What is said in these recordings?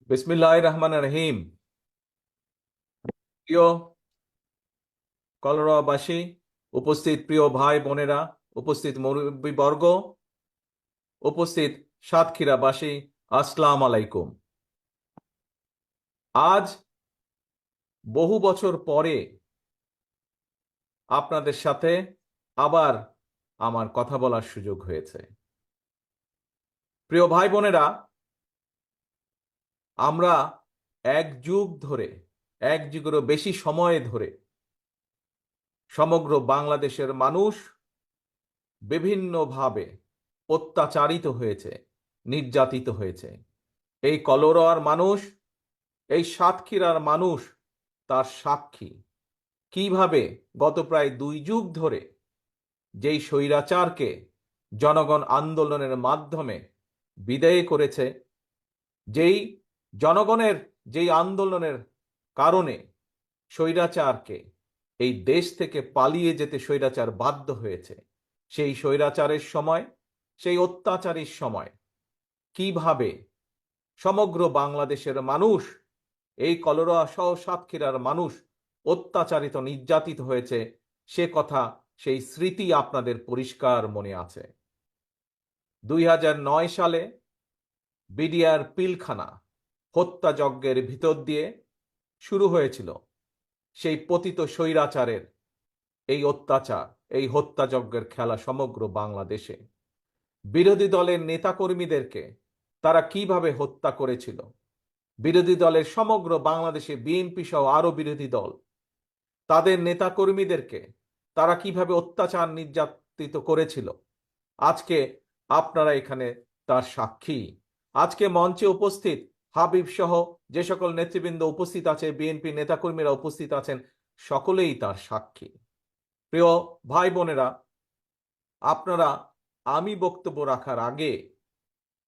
বিসমিল্লাহির রহমানির রহিম। প্রিয় কলরবাসী, উপস্থিত প্রিয় ভাই বোনেরা, উপস্থিত মুরব্বীবর্গ, উপস্থিত সাতক্ষীরাবাসী, আসসালাম আলাইকুম। আজ বহু বছর পরে আপনাদের সাথে আবার আমার কথা বলার সুযোগ হয়েছে। প্রিয় ভাই বোনেরা, আমরা এক যুগ ধরে, এক যুগেরও বেশি সময় ধরে সমগ্র বাংলাদেশের মানুষ বিভিন্নভাবে অত্যাচারিত হয়েছে, নির্যাতিত হয়েছে। এই কলোরার মানুষ, এই সাতক্ষীরার মানুষ তার সাক্ষী। কিভাবে গত প্রায় 2 যুগ ধরে যেই স্বৈরাচারকে জনগণ আন্দোলনের মাধ্যমে বিদায় করেছে, যেই জনগণের যেই আন্দোলনের কারণে স্বৈরাচারকে এই দেশ থেকে পালিয়ে যেতে স্বৈরাচার বাধ্য হয়েছে, সেই স্বৈরাচারের সময়, সেই অত্যাচারের সময় কিভাবে সমগ্র বাংলাদেশের মানুষ, এই কলোরা সহ সাতক্ষীরার মানুষ অত্যাচারিত, নির্যাতিত হয়েছে, সে কথা, সেই স্মৃতি আপনাদের পরিষ্কার মনে আছে। 2009 সালে বিডিআর পিলখানা হত্যাযজ্ঞের ভিতর দিয়ে শুরু হয়েছিল সেই পতিত স্বৈরাচারের এই অত্যাচার, এই হত্যাযজ্ঞের খেলা সমগ্র বাংলাদেশে। বিরোধী দলের নেতাকর্মীদেরকে তারা কিভাবে হত্যা করেছিল, বিরোধী দলের সমগ্র বাংলাদেশে বিএনপি সহ আরো বিরোধী দল, তাদের নেতাকর্মীদেরকে তারা কিভাবে অত্যাচার নির্যাতিত করেছিল, আজকে আপনারা এখানে তার সাক্ষী। আজকে মঞ্চে উপস্থিত হাবিব সহ যে সকল নেতৃবৃন্দ উপস্থিত আছে, বিএনপি নেতাকর্মীরা উপস্থিত আছেন, সকলেই তার সাক্ষী। প্রিয় ভাই বোনেরা, আপনারা, আমি বক্তব্য রাখার আগে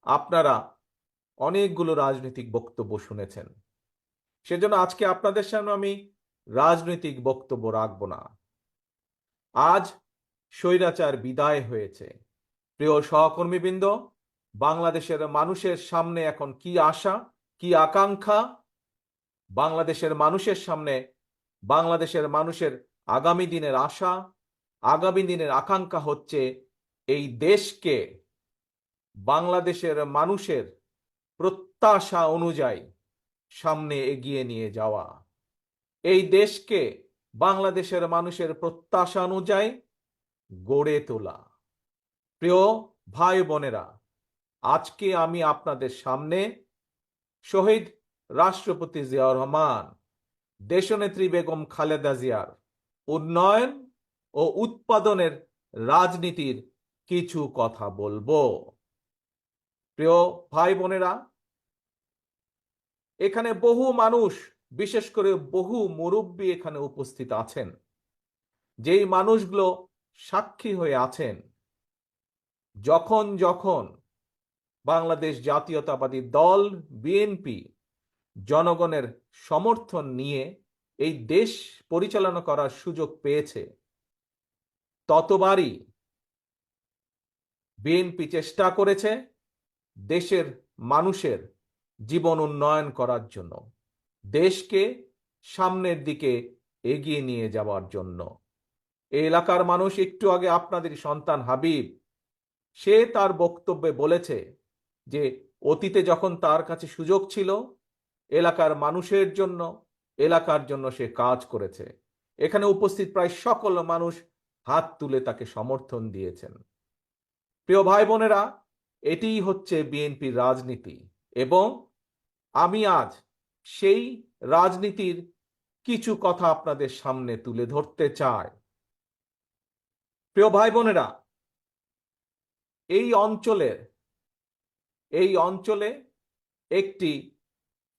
আপনারা অনেকগুলো রাজনৈতিক বক্তব্য শুনেছেন, সেজন্য আজকে আপনাদের সামনে আমি রাজনৈতিক বক্তব্য রাখব না। আজ স্বৈরাচার বিদায় হয়েছে। প্রিয় সহকর্মীবৃন্দ, বাংলাদেশের মানুষের সামনে এখন কি আশা, কি আকাঙ্ক্ষা? বাংলাদেশের মানুষের সামনে, বাংলাদেশের মানুষের আগামী দিনের আশা, আগামী দিনের আকাঙ্ক্ষা হচ্ছে এই দেশকে বাংলাদেশের মানুষের প্রত্যাশা অনুযায়ী সামনে এগিয়ে নিয়ে যাওয়া, এই দেশকে বাংলাদেশের মানুষের প্রত্যাশা অনুযায়ী গড়ে তোলা। প্রিয় ভাই বোনেরা, আজকে আমি আপনাদের সামনে শহীদ রাষ্ট্রপতি জিয়াউর রহমান, দেশনেত্রী বেগম খালেদা জিয়ার উন্নয়ন ও উৎপাদনের রাজনীতির কিছু কথা বলবো। প্রিয় ভাই বোনেরা, এখানে বহু মানুষ, বিশেষ করে বহু মুরব্বী এখানে উপস্থিত আছেন, যেই মানুষগুলো সাক্ষী হয়ে আছেন যখন যখন বাংলাদেশ জাতীয়তাবাদী দল বিএনপি জনগণের সমর্থন নিয়ে এই দেশ পরিচালনা করার সুযোগ পেয়েছে, ততবারই বিএনপি চেষ্টা করেছে দেশের মানুষের জীবন উন্নয়ন করার জন্য, দেশকে সামনের দিকে এগিয়ে নিয়ে যাওয়ার জন্য। এই এলাকার মানুষ, একটু আগে আপনাদের সন্তান হাবিব, সে তার বক্তব্যে বলেছে যে অতীতে যখন তার কাছে সুযোগ ছিল এলাকার মানুষের জন্য, এলাকার জন্য সে কাজ করেছে। এখানে উপস্থিত প্রায় সকল মানুষ হাত তুলে তাকে সমর্থন দিয়েছেন। প্রিয় ভাই বোনেরা, এটিই হচ্ছে বিএনপির রাজনীতি, এবং আমি আজ সেই রাজনীতির কিছু কথা আপনাদের সামনে তুলে ধরতে চাই। প্রিয় ভাই বোনেরা, এই অঞ্চলে একটি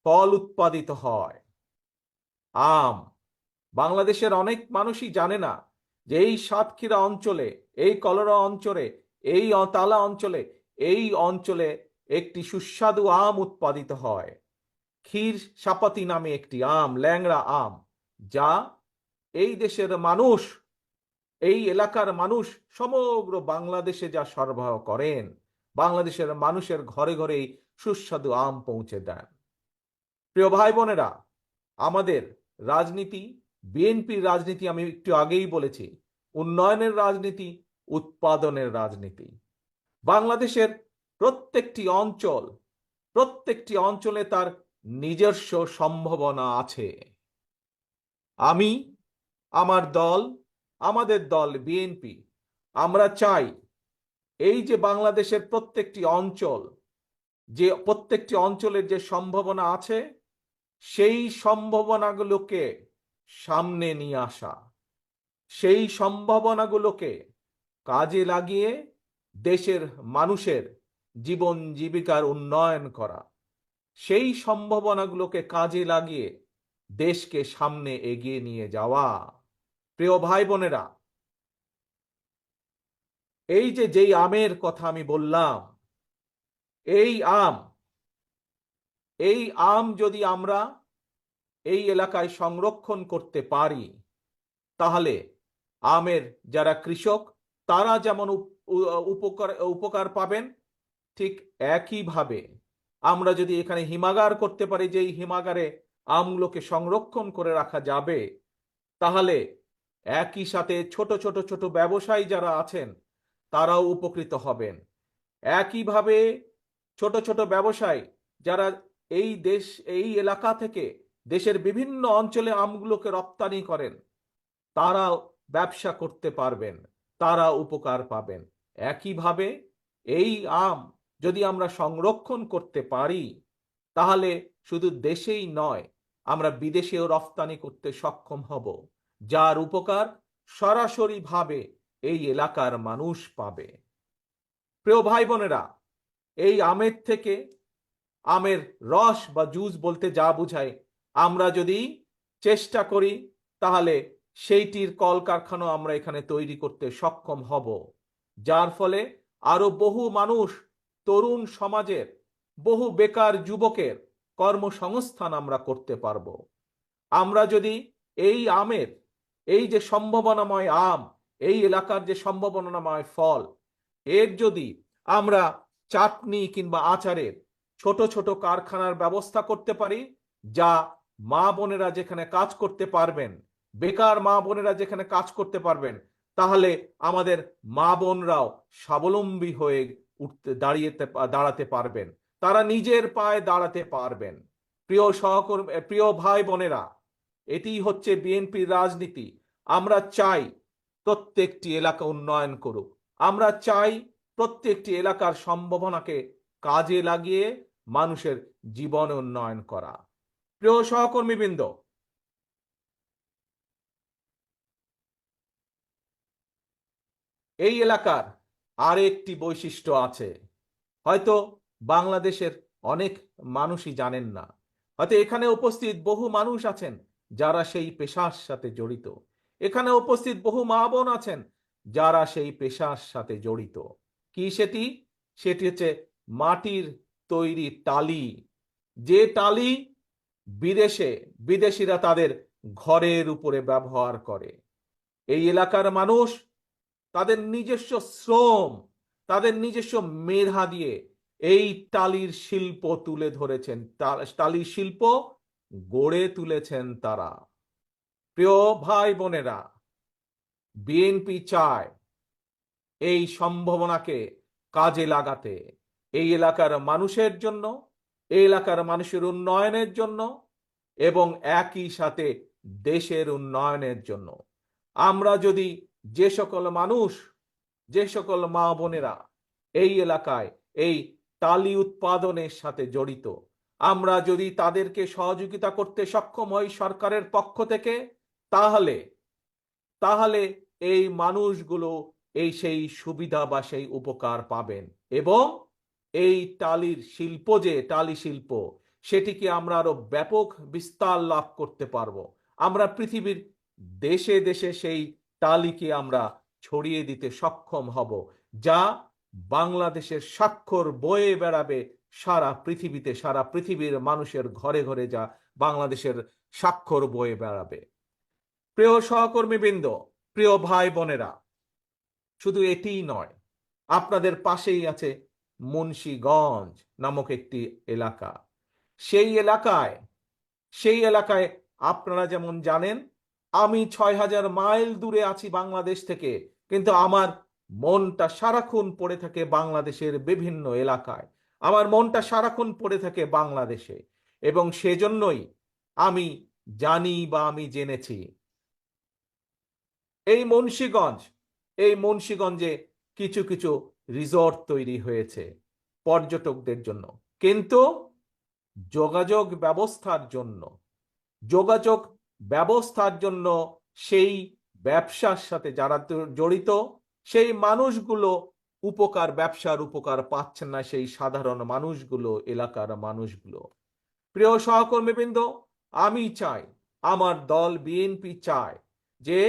ফল উৎপাদিত হয়, আম। বাংলাদেশের অনেক মানুষই জানে না যে এই সাতক্ষীরা অঞ্চলে, এই কলোরা অঞ্চলে, এই তালা অঞ্চলে, এই অঞ্চলে একটি সুস্বাদু আম উৎপাদিত হয়, ক্ষীর সাপাতি নামে একটি আম, ল্যাংড়া আম, যা এই দেশের মানুষ, এই এলাকার মানুষ সমগ্র বাংলাদেশে যা সরবরাহ করেন, বাংলাদেশের মানুষের ঘরে ঘরেই সুস্বাদু আম পৌঁছে দেন। প্রিয় ভাই বোনেরা, আমাদের রাজনীতি, বিএনপির রাজনীতি আমি একটু আগেই বলেছি, উন্নয়নের রাজনীতি, উৎপাদনের রাজনীতি। বাংলাদেশের প্রত্যেকটি অঞ্চলে তার নিজস্ব সম্ভাবনা আছে। আমি, আমার দল, আমাদের দল বিএনপি, আমরা চাই এই যে বাংলাদেশের প্রত্যেকটি অঞ্চলের যে সম্ভাবনা আছে, সেই সম্ভাবনাগুলোকে সামনে নিয়ে আসা, সেই সম্ভাবনাগুলোকে কাজে লাগিয়ে দেশের মানুষের জীবন জীবিকার উন্নয়ন করা, সেই সম্ভাবনাগুলোকে কাজে লাগিয়ে দেশকে সামনে এগিয়ে নিয়ে যাওয়া। প্রিয় ভাই বোনেরা, এই যে যেই আমের কথা আমি বললাম, এই আম এই আম যদি আমরা এই এলাকায় সংরক্ষণ করতে পারি, তাহলে আমের যারা কৃষক তারা যেমন উপকার পাবেন, ঠিক একইভাবে আমরা যদি এখানে হিমাগার করতে পারি, যে এই হিমাগারে আমগুলোকে সংরক্ষণ করে রাখা যাবে, তাহলে একই সাথে ছোট ছোট ছোট ব্যবসায়ী যারা আছেন তারাও উপকৃত হবেন। একইভাবে ছোট ছোট ব্যবসায়ী যারা এই এলাকা থেকে দেশের বিভিন্ন অঞ্চলে আমগুলোকে রপ্তানি করেন, তারাও ব্যবসা করতে পারবেন, তারা উপকার পাবেন। একইভাবে এই আম যদি আমরা সংরক্ষণ করতে পারি, তাহলে শুধু দেশেই নয়, আমরা বিদেশেও রপ্তানি করতে সক্ষম হব, যার উপকার সরাসরিভাবে এই এলাকার মানুষ পাবে। প্রিয় ভাই বোনেরা, এই আমের থেকে, আমের রস বা জুস বলতে যা বোঝায়, আমরা যদি চেষ্টা করি, তাহলে সেইটির কলকারখানা আমরা এখানে তৈরি করতে সক্ষম হব, যার ফলে আরো বহু মানুষ, তরুণ সমাজের বহু বেকার যুবকের কর্মসংস্থান আমরা করতে পারব। আমরা যদি এই যে সম্ভাবনাময় আম, এই এলাকার যে সম্ভাবনাময় ফল, এর যদি আমরা চাটনি কিংবা আচারের ছোট ছোট কারখানার ব্যবস্থা করতে পারি, যা মা বোনেরা যেখানে কাজ করতে পারবেন, বেকার মা বোনেরা যেখানে কাজ করতে পারবেন, তাহলে আমাদের মা বোনরাও স্বাবলম্বী হয়ে দাঁড়াতে পারবেন, তারা নিজের পায়ে দাঁড়াতে পারবেন। প্রিয় ভাই বোনেরা, এটি হচ্ছে বিএনপির রাজনীতি। আমরা চাই প্রত্যেকটি এলাকা উন্নয়ন করুক, আমরা চাই প্রত্যেকটি এলাকার সম্ভাবনাকে কাজে লাগিয়ে মানুষের জীবন উন্নয়ন করা। প্রিয় সহকর্মীবৃন্দ, এই এলাকার আরেকটি বৈশিষ্ট্য আছে, হয়তো বাংলাদেশের অনেক মানুষই জানেন না। হয়তো এখানে উপস্থিত বহু মানুষ আছেন যারা সেই পেশার সাথে জড়িত, এখানে উপস্থিত বহু মা বোন আছেন যারা সেই পেশার সাথে জড়িত। কি সেটি? সেটি হচ্ছে মাটির তৈরি টালি, যে টালি বিদেশিরা তাদের ঘরের উপরে ব্যবহার করে। এই এলাকার মানুষ তাদের নিজস্ব শ্রম, তাদের নিজস্ব মেধা দিয়ে এই টালির শিল্প তুলে ধরেছেন, টালির শিল্প গড়ে তুলেছেন তারা। প্রিয় ভাই বোনেরা, বিএনপি চায় এই সম্ভাবনাকে কাজে লাগাতে, এই এলাকার মানুষের জন্য, এই এলাকার মানুষের উন্নয়নের জন্য, এবং একই সাথে দেশের উন্নয়নের জন্য। আমরা যদি যে সকল মা বোনেরা এই এলাকায় এই টালি উৎপাদনের সাথে জড়িত, আমরা যদি তাদেরকে সহযোগিতা করতে সক্ষম হই সরকারের পক্ষ থেকে, তাহলে তাহলে এই মানুষগুলো সেই সুবিধা বা সেই উপকার পাবেন, এবং এই টালি শিল্প, সেটিকে আমরা আরো ব্যাপক বিস্তার লাভ করতে পারবো। আমরা পৃথিবীর দেশে দেশে সেই টালিকে আমরা ছড়িয়ে দিতে সক্ষম হব, যা বাংলাদেশের স্বাক্ষর বয়ে বেড়াবে সারা পৃথিবীতে, সারা পৃথিবীর মানুষের ঘরে ঘরে যা বাংলাদেশের স্বাক্ষর বয়ে বেড়াবে। প্রিয় সহকর্মীবৃন্দ, প্রিয় ভাই বোনেরা, শুধু এটিই নয়, আপনাদের পাশেই আছে মুন্সিগঞ্জ নামক একটি এলাকা। সেই এলাকায় সেই এলাকায় আপনারা যেমন জানেন, আমি ৬,০০০ মাইল দূরে আছি বাংলাদেশ থেকে, কিন্তু আমার মনটা সারাক্ষণ পড়ে থাকে বাংলাদেশের বিভিন্ন এলাকায়। আমার মনটা সারাক্ষণ পড়ে থাকে বাংলাদেশে, এবং সেজন্যই আমি জানি বা আমি জেনেছি এই মুন্সিগঞ্জে কিছু কিছু রিসর্ট তৈরি হয়েছে পর্যটকদের জন্য, কিন্তু যোগাযোগ ব্যবস্থার জন্য যোগাযোগ ব্যবস্থার জন্য সেই ব্যবসার সাথে যারা জড়িত সেই মানুষগুলো ব্যবসার উপকার পাচ্ছেন না, সেই সাধারণ মানুষগুলো, এলাকার মানুষগুলো। প্রিয় সহকর্মীবৃন্দ, আমি চাই, আমার দল বিএনপি চায় যে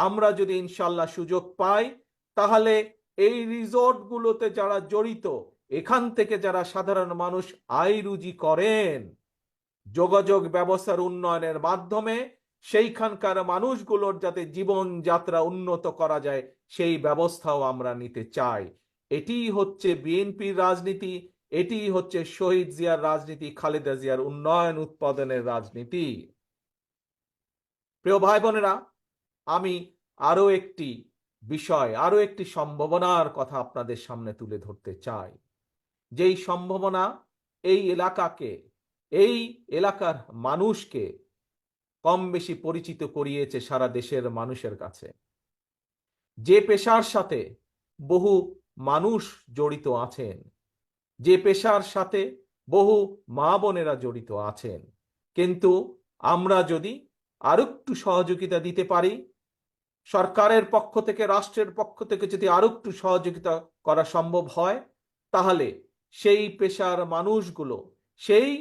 আমরা যদি ইনশাল্লাহ সুযোগ পাই, তাহলে এই রিসর্টগুলোতে যারা জড়িত, এখান থেকে যারা সাধারণ মানুষ আয় রুজি করেন, যোগাযোগ ব্যবস্থার উন্নয়নের মাধ্যমে সেইখানকার মানুষগুলোর যাতে জীবনযাত্রা উন্নত করা যায়, সেই ব্যবস্থাও আমরা নিতে চাই। এটিই হচ্ছে বিএনপির রাজনীতি, এটিই হচ্ছে শহীদ জিয়ার রাজনীতি, খালেদা জিয়ার উন্নয়ন উৎপাদনের রাজনীতি। প্রিয় ভাই বোনেরা, আমি আরো একটি আরো একটি সম্ভাবনার কথা আপনাদের সামনে তুলে ধরতে চাই। যেই সম্ভাবনা এই এলাকার মানুষকে কম বেশি পরিচিত করিয়েছে সারা দেশের মানুষের কাছে। যে পেশার সাথে বহু মানুষ জড়িত আছেন, যে পেশার সাথে বহু মা বোনেরা জড়িত আছেন, কিন্তু আমরা যদি আরেকটু সহযোগিতা দিতে পারি, সরকারের পক্ষ থেকে, রাষ্ট্রের পক্ষ থেকে যদি আরেকটু সহযোগিতা করা সম্ভব হয়, তাহলে সেই পেশার মানুষগুলো, সেই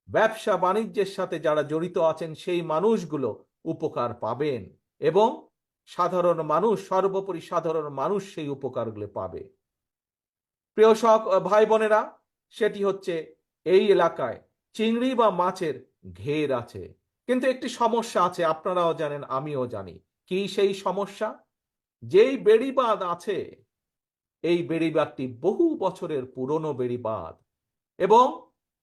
ব্যবসা বাণিজ্যের সাথে যারা জড়িত আছেন, সেই মানুষগুলো উপকার পাবেন, এবং সাধারণ মানুষ, সর্বোপরি সাধারণ মানুষ সেই উপকারগুলো পাবে। প্রিয় ভাই বোনেরা, সেটি হচ্ছে এই এলাকায় চিংড়ি বা মাছের ঘের আছে, কিন্তু একটি সমস্যা আছে, আপনারাও জানেন আমিও জানি। কি সেই সমস্যা? যেই বেড়িবাঁধ আছে, এই বেড়িবাঁধটি বহু বছরের পুরনো বেড়িবাঁধ, এবং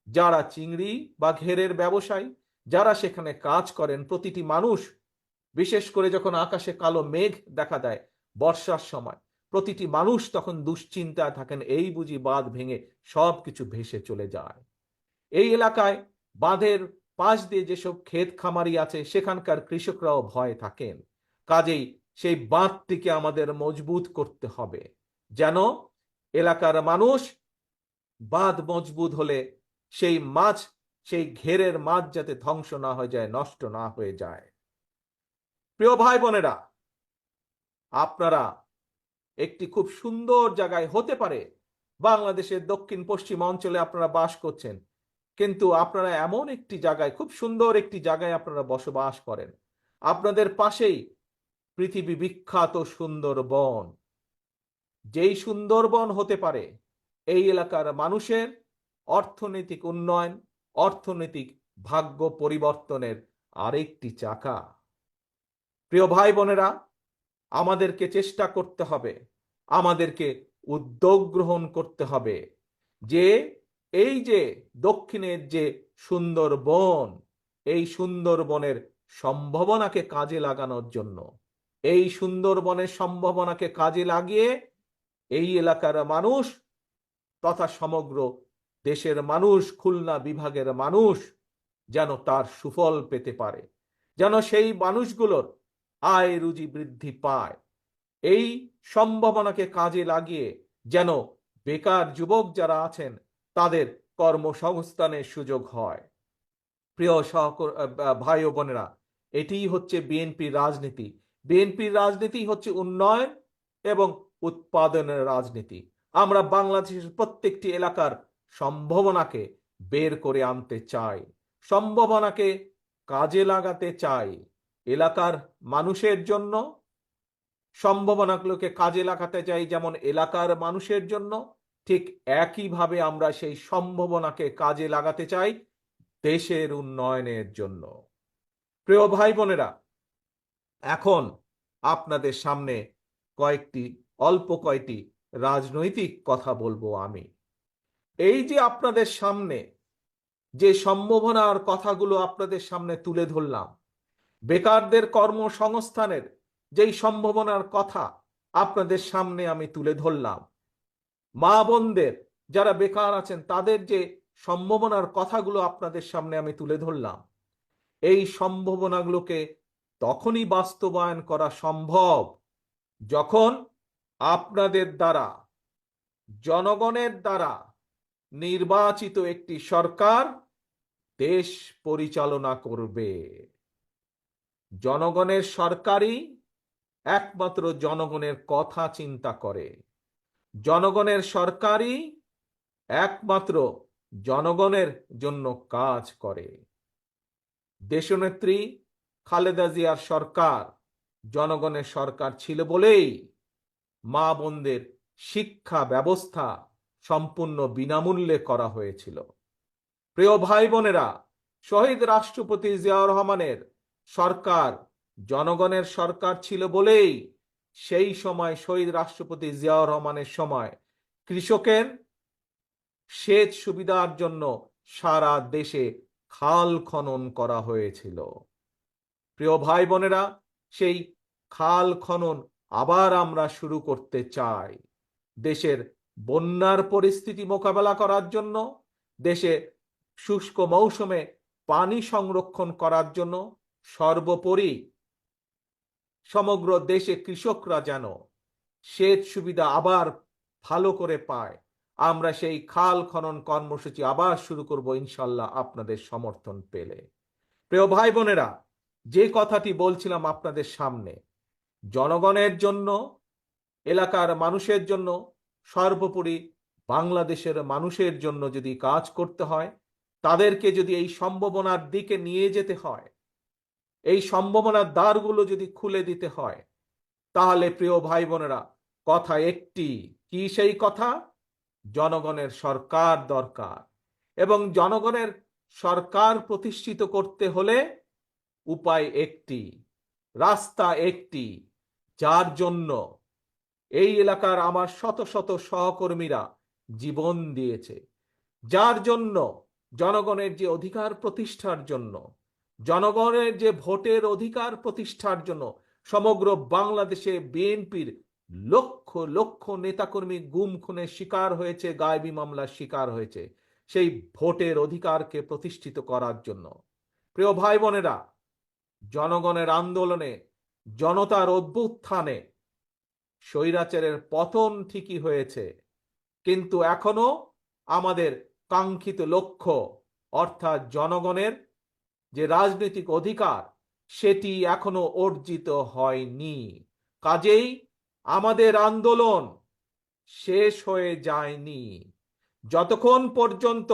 যারা চিংড়ি বা ঘেরের ব্যবসায়ী, যারা সেখানে কাজ করেন, প্রতিটি মানুষ, বিশেষ করে যখন আকাশে কালো মেঘ দেখা দেয় বর্ষার সময়, প্রতিটি মানুষ তখন দুশ্চিন্তায় থাকেন, এই বুঝি বাঁধ ভেঙে সবকিছু ভেসে চলে যায়। এই এলাকায় বাঁধের পাশ দিয়ে যেসব ক্ষেত খামারি আছে, সেখানকার কৃষকরাও ভয়ে থাকেন। কাজেই সেই বাঁধটিকে আমাদের মজবুত করতে হবে, যেন এলাকার মানুষ, বাঁধ মজবুত হলে সেই ঘেরের মাছ যাতে ধ্বংস না হয়ে যায়, নষ্ট না হয়ে যায়। প্রিয় ভাই বোনেরা, আপনারা একটি খুব সুন্দর জায়গায়, হতে পারে বাংলাদেশের দক্ষিণ পশ্চিম অঞ্চলে আপনারা বাস করছেন, কিন্তু আপনারা এমন একটি জায়গায়, খুব সুন্দর একটি জায়গায় আপনারা বসবাস করেন, আপনাদের পাশেই পৃথিবী বিখ্যাত সুন্দরবন। যেই সুন্দরবন হতে পারে এই এলাকার মানুষের অর্থনৈতিক উন্নয়ন, অর্থনৈতিক ভাগ্য পরিবর্তনের আরেকটি চাকা। প্রিয় ভাই বোনেরা, আমাদেরকে চেষ্টা করতে হবে, আমাদেরকে উদ্যোগ গ্রহণ করতে হবে যে এই যে দক্ষিণের যে সুন্দরবন, এই সুন্দরবনের সম্ভাবনাকে কাজে লাগানোর জন্য, এই সুন্দরবনের সম্ভাবনাকে কাজে লাগিয়ে এই এলাকার মানুষ তথা সমগ্র দেশের মানুষ, খুলনা বিভাগের মানুষ যেন তার সুফল পেতে পারে, যেন সেই মানুষগুলোর আয় রুজি বৃদ্ধি পায়, এই সম্ভাবনাকে কাজে লাগিয়ে যেন বেকার যুবক যারা আছেন তাদের কর্মসংস্থানের সুযোগ হয়। প্রিয় ভাই ও বোনেরা, এটিই হচ্ছে বিএনপির রাজনীতি। বিএনপির রাজনীতি হচ্ছে উন্নয়ন এবং উৎপাদনের রাজনীতি। আমরা বাংলাদেশের প্রত্যেকটি এলাকার সম্ভাবনাকে বের করে আনতে চাই, সম্ভাবনাকে কাজে লাগাতে চাই এলাকার মানুষের জন্য, সম্ভাবনাগুলোকে কাজে লাগাতে চাই যেমন এলাকার মানুষের জন্য, ঠিক একইভাবে আমরা সেই সম্ভাবনাকে কাজে লাগাতে চাই দেশের উন্নয়নের জন্য। প্রিয় ভাই বোনেরা, এখন আপনাদের সামনে অল্প কয়টি রাজনৈতিক কথা বলবো আমি। এই যে আপনাদের সামনে যে সম্ভাবনার কথাগুলো আপনাদের সামনে তুলে ধরলাম, বেকারদের কর্মসংস্থানের যেই সম্ভাবনার কথা আপনাদের সামনে আমি তুলে ধরলাম, মা বোনদের যারা বেকার আছেন তাদের যে সম্ভাবনার কথাগুলো আপনাদের সামনে আমি তুলে ধরলাম, এই সম্ভাবনাগুলোকে তখনই বাস্তবায়ন করা সম্ভব যখন আপনাদের দ্বারা, জনগণের দ্বারা নির্বাচিত একটি সরকার দেশ পরিচালনা করবে। জনগণের সরকারই একমাত্র জনগণের কথা চিন্তা করে, জনগণের সরকারই একমাত্র জনগণের জন্য কাজ করে। দেশনেত্রী খালেদা জিয়ার সরকার জনগণের সরকার ছিল বলেই মা বোনদের শিক্ষা ব্যবস্থা সম্পূর্ণ বিনামূল্যে করা হয়েছিল। প্রিয় ভাই বোনেরা, শহীদ রাষ্ট্রপতি জিয়াউর রহমানের সরকার জনগণের সরকার ছিল বলেই সেই সময় শহীদ রাষ্ট্রপতি জিয়াউর রহমানের সময় কৃষকের সেচ সুবিধার জন্য সারা দেশে খাল খনন করা হয়েছিল। প্রিয় ভাই বোনেরা, সেই খাল খনন আবার আমরা শুরু করতে চাই দেশের বন্যার পরিস্থিতি মোকাবেলা করার জন্য, দেশে শুষ্ক মৌসুমে পানি সংরক্ষণ করার জন্য, সর্বোপরি সমগ্র দেশে কৃষকরা যেন সেচ সুবিধা আবার ভালো করে পায়। আমরা সেই খাল খনন কর্মসূচি আবার শুরু করব ইনশাল্লাহ আপনাদের সমর্থন পেলে। প্রিয় ভাই বোনেরা, যে কথাটি বলছিলাম আপনাদের সামনে, জনগণের জন্য, এলাকার মানুষের জন্য, সর্বোপরি বাংলাদেশের মানুষের জন্য যদি কাজ করতে হয়, তাদেরকে যদি এই সম্ভাবনার দিকে নিয়ে যেতে হয়, এই সম্ভাবনার দ্বারগুলো যদি খুলে দিতে হয়, তাহলে প্রিয় ভাই বোনেরা কথা একটি, কি সেই কথা? জনগণের সরকার দরকার। এবং জনগণের সরকার প্রতিষ্ঠিত করতে হলে উপায় একটি, রাস্তা একটি, যার জন্য এই এলাকার আমার শত শত সহকর্মীরা জীবন দিয়েছে, যার জন্য জনগণের যে অধিকার প্রতিষ্ঠার জন্য, জনগণের যে ভোটের অধিকার প্রতিষ্ঠার জন্য সমগ্র বাংলাদেশে বিএনপির লক্ষ লক্ষ নেতাকর্মী গুম খুনের শিকার হয়েছে, গায়েবী মামলার শিকার হয়েছে, সেই ভোটের অধিকারকে প্রতিষ্ঠিত করার জন্য। প্রিয় ভাই বোনেরা, জনগণের আন্দোলনে, জনতার অভ্যুত্থানে স্বৈরাচারের পতন ঠিকই হয়েছে, কিন্তু এখনো আমাদের কাঙ্ক্ষিত লক্ষ্য অর্থাৎ জনগণের যে রাজনৈতিক অধিকার সেটি এখনো অর্জিত হয়নি। কাজেই আমাদের আন্দোলন শেষ হয়ে যায়নি। যতক্ষণ পর্যন্ত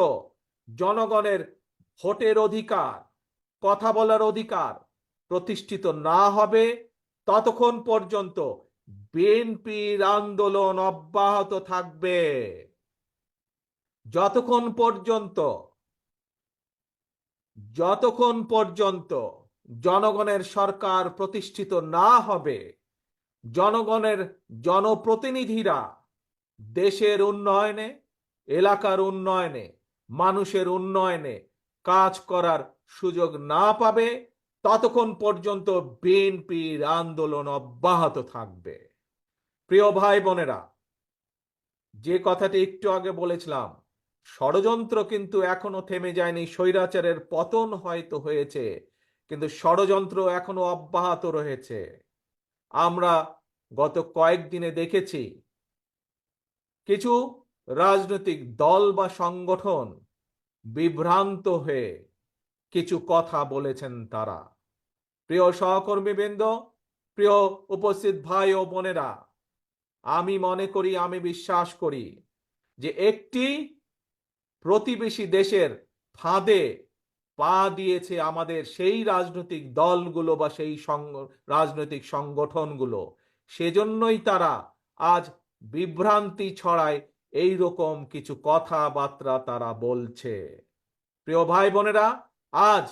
জনগণের ভোটের অধিকার, কথা বলার অধিকার প্রতিষ্ঠিত না হবে, ততক্ষণ পর্যন্ত বিএনপির আন্দোলন অব্যাহত থাকবে। যতক্ষণ পর্যন্ত জনগণের সরকার প্রতিষ্ঠিত না হবে, জনগণের জনপ্রতিনিধিরা দেশের উন্নয়নে, এলাকার উন্নয়নে, মানুষের উন্নয়নে কাজ করার সুযোগ না পাবে, ততক্ষণ পর্যন্ত বিএনপির আন্দোলন অব্যাহত থাকবে। প্রিয় ভাই বোনেরা, যে কথাটি একটু আগে বলেছিলাম, ষড়যন্ত্র কিন্তু এখনো থেমে যায়নি। স্বৈরাচারের পতন হয়তো হয়েছে, কিন্তু ষড়যন্ত্র এখনো অব্যাহত রয়েছে। আমরা গত কয়েকদিনে দেখেছি কিছু রাজনৈতিক দল বা সংগঠন বিভ্রান্ত হয়ে কিছু কথা বলেছেন তারা। প্রিয় সহকর্মীবৃন্দ, প্রিয় উপস্থিত ভাই ও বোনেরা, আমি মনে করি, আমি বিশ্বাস করি যে একটি প্রতিবেশী দেশের ফাঁদে পা দিয়েছে আমাদের সেই রাজনৈতিক দলগুলো বা সেই রাজনৈতিক সংগঠনগুলো। সেজন্যই তারা আজ বিভ্রান্তি ছড়ায়, এই রকম কিছু কথাবার্তা তারা বলছে। প্রিয় ভাই বোনেরা, আজ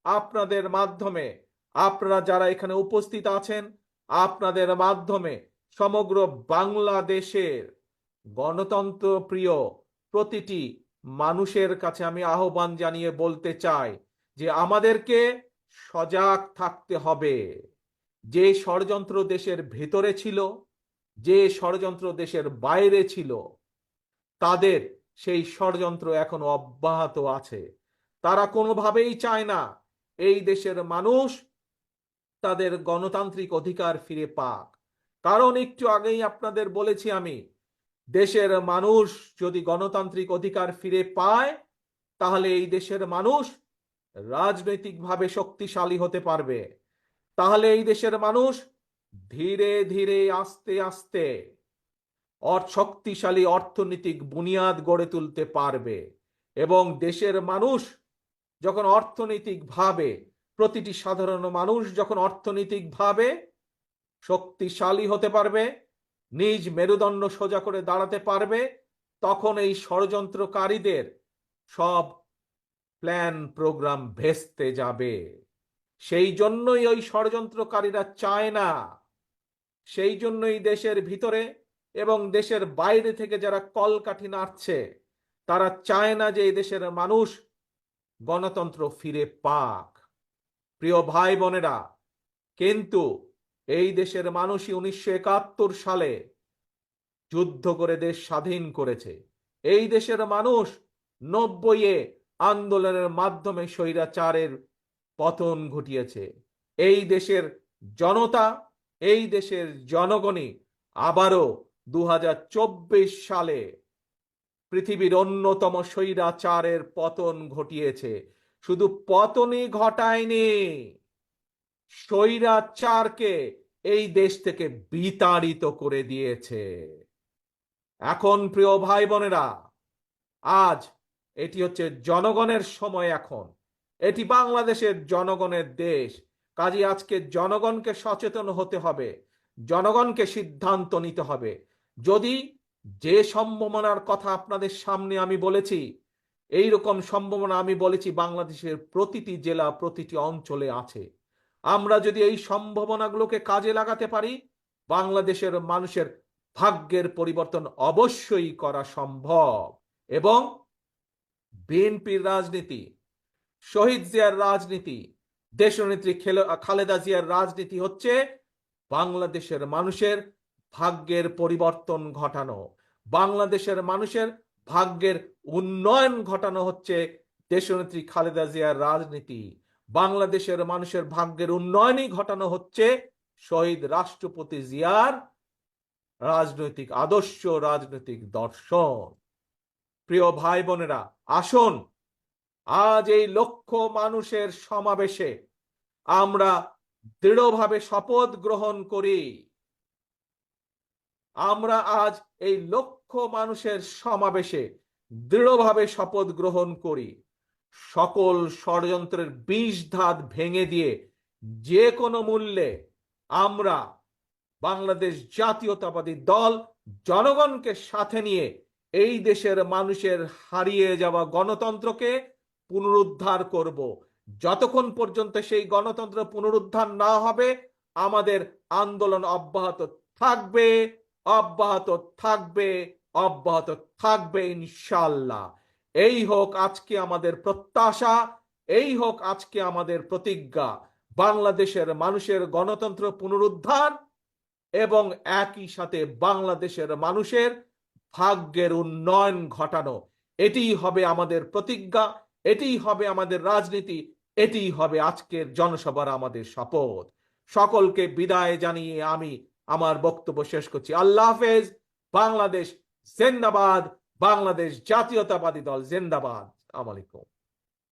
আপনাদের মাধ্যমে, আপনারা যারা এখানে উপস্থিত আছেন, আপনাদের মাধ্যমে সমগ্র বাংলাদেশের গণতন্ত্র প্রিয় প্রতিটি মানুষের কাছে আমি আহ্বান জানিয়ে বলতে চাই যে আমাদেরকে সজাগ থাকতে হবে। যে ষড়যন্ত্র দেশের ভেতরে ছিল, যে ষড়যন্ত্র দেশের বাইরে ছিল, তাদের সেই ষড়যন্ত্র এখনো অব্যাহত আছে। তারা কোনোভাবেই চায় না এই দেশের মানুষ তাদের গণতান্ত্রিক অধিকার ফিরে পাক। কারণ একটু আগেই আপনাদের বলেছি আমি, দেশের মানুষ যদি গণতান্ত্রিক অধিকার ফিরে পায়, তাহলে এই দেশের মানুষ রাজনৈতিকভাবে শক্তিশালী হতে পারবে। তাহলে এই দেশের মানুষ ধীরে ধীরে আস্তে আস্তে শক্তিশালী অর্থনৈতিক বুনিয়াদ গড়ে তুলতে পারবে। এবং দেশের মানুষ যখন অর্থনৈতিকভাবে, প্রতিটি সাধারণ মানুষ যখন অর্থনৈতিকভাবে শক্তিশালী হতে পারবে, নিজ মেরুদণ্ড সোজা করে দাঁড়াতে পারবে, তখন এই ষড়যন্ত্রকারীদের সব প্ল্যান প্রোগ্রাম ভেস্তে যাবে। সেই জন্যই ওই ষড়যন্ত্রকারীরা চায় না, সেই জন্যই দেশের ভিতরে এবং দেশের বাইরে থেকে যারা কলকাঠি নাড়ছে, তারা চায় না যে এই দেশের মানুষ গণতন্ত্র ফিরে পাক। প্রিয় ভাই বোনেরা, কিন্তু এই দেশের মানুষই 1971 সালে যুদ্ধ করে দেশ স্বাধীন করেছে। এই দেশের মানুষ 90-এ আন্দোলনের মাধ্যমে স্বৈরাচারের পতন ঘটিয়েছে। এই দেশের জনতা, এই দেশের জনগণই আবারও 2024 সালে পৃথিবীর অন্যতম স্বৈরাচারের পতন ঘটিয়েছে। শুধু পতনই ঘটায়নি, স্বৈরাচারকে এই দেশ থেকে বিতাড়িত করে দিয়েছে। এখন প্রিয় ভাই বোনেরা, আজ এটি হচ্ছে জনগণের সময়। এখন এটি বাংলাদেশের জনগণের দেশ। কাজে আজকে জনগণকে সচেতন হতে হবে, জনগণকে সিদ্ধান্ত নিতে হবে। যদি যে সম্ভাবনার কথা আপনাদের সামনে আমি বলেছি, এই রকম সম্ভাবনা আমি বলেছি বাংলাদেশের প্রতিটি জেলা, প্রতিটি অঞ্চলে আছে। আমরা যদি এই সম্ভাবনাগুলোকে কাজে লাগাতে পারি, বাংলাদেশের মানুষের ভাগ্যের পরিবর্তন অবশ্যই করা সম্ভব। এবং বিএনপির রাজনীতি, শহীদ জিয়ার রাজনীতি, দেশনেত্রী খালেদা জিয়ার রাজনীতি হচ্ছে বাংলাদেশের মানুষের ভাগ্যের পরিবর্তন ঘটানো, বাংলাদেশের মানুষের ভাগ্যের উন্নয়ন ঘটানো হচ্ছে দেশনেত্রী খালেদা জিয়ার রাজনীতি। বাংলাদেশের মানুষের ভাগ্যের উন্নয়নই ঘটানো হচ্ছে শহীদ রাষ্ট্রপতি জিয়ার রাজনৈতিক আদর্শ, রাজনৈতিক দর্শন। প্রিয় ভাই বোনেরা, আসুন আজ এই লক্ষ মানুষের সমাবেশে আমরা দৃঢ়ভাবে শপথ গ্রহণ করি। আমরা আজ এই লক্ষ মানুষের সমাবেশে দৃঢ়ভাবে শপথ গ্রহণ করি, সকল ষড়যন্ত্রের বিষ ধাত ভেঙে দিয়ে যে কোনো মূল্যে আমরা বাংলাদেশ জাতীয়তাবাদী দল জনগণকে সাথে নিয়ে এই দেশের মানুষের হারিয়ে যাওয়া গণতন্ত্রকে পুনরুদ্ধার করব। যতক্ষণ পর্যন্ত সেই গণতন্ত্র পুনরুদ্ধার না হবে, আমাদের আন্দোলন অব্যাহত থাকবে, অব্যাহত থাকবে, অব্যাহত থাকবে ইনশাআল্লাহ। এই হোক আজকে আমাদের প্রত্যাশা, এই হোক আজকে আমাদের প্রতিজ্ঞা, বাংলাদেশের মানুষের গণতন্ত্র পুনরুদ্ধার এবং একই সাথে বাংলাদেশের মানুষের ভাগ্যের উন্নয়ন ঘটানো। এটিই হবে আমাদের প্রতিজ্ঞা, এটিই হবে আমাদের রাজনীতি, এটিই হবে আজকের জনসভার আমাদের শপথ। সকলকে বিদায় জানিয়ে আমি আমার বক্তব্য শেষ করছি। আল্লাহ হাফেজ। বাংলাদেশ জিন্দাবাদ, বাংলাদেশ জাতীয়তাবাদী দল জিন্দাবাদ। আসসালামু আলাইকুম।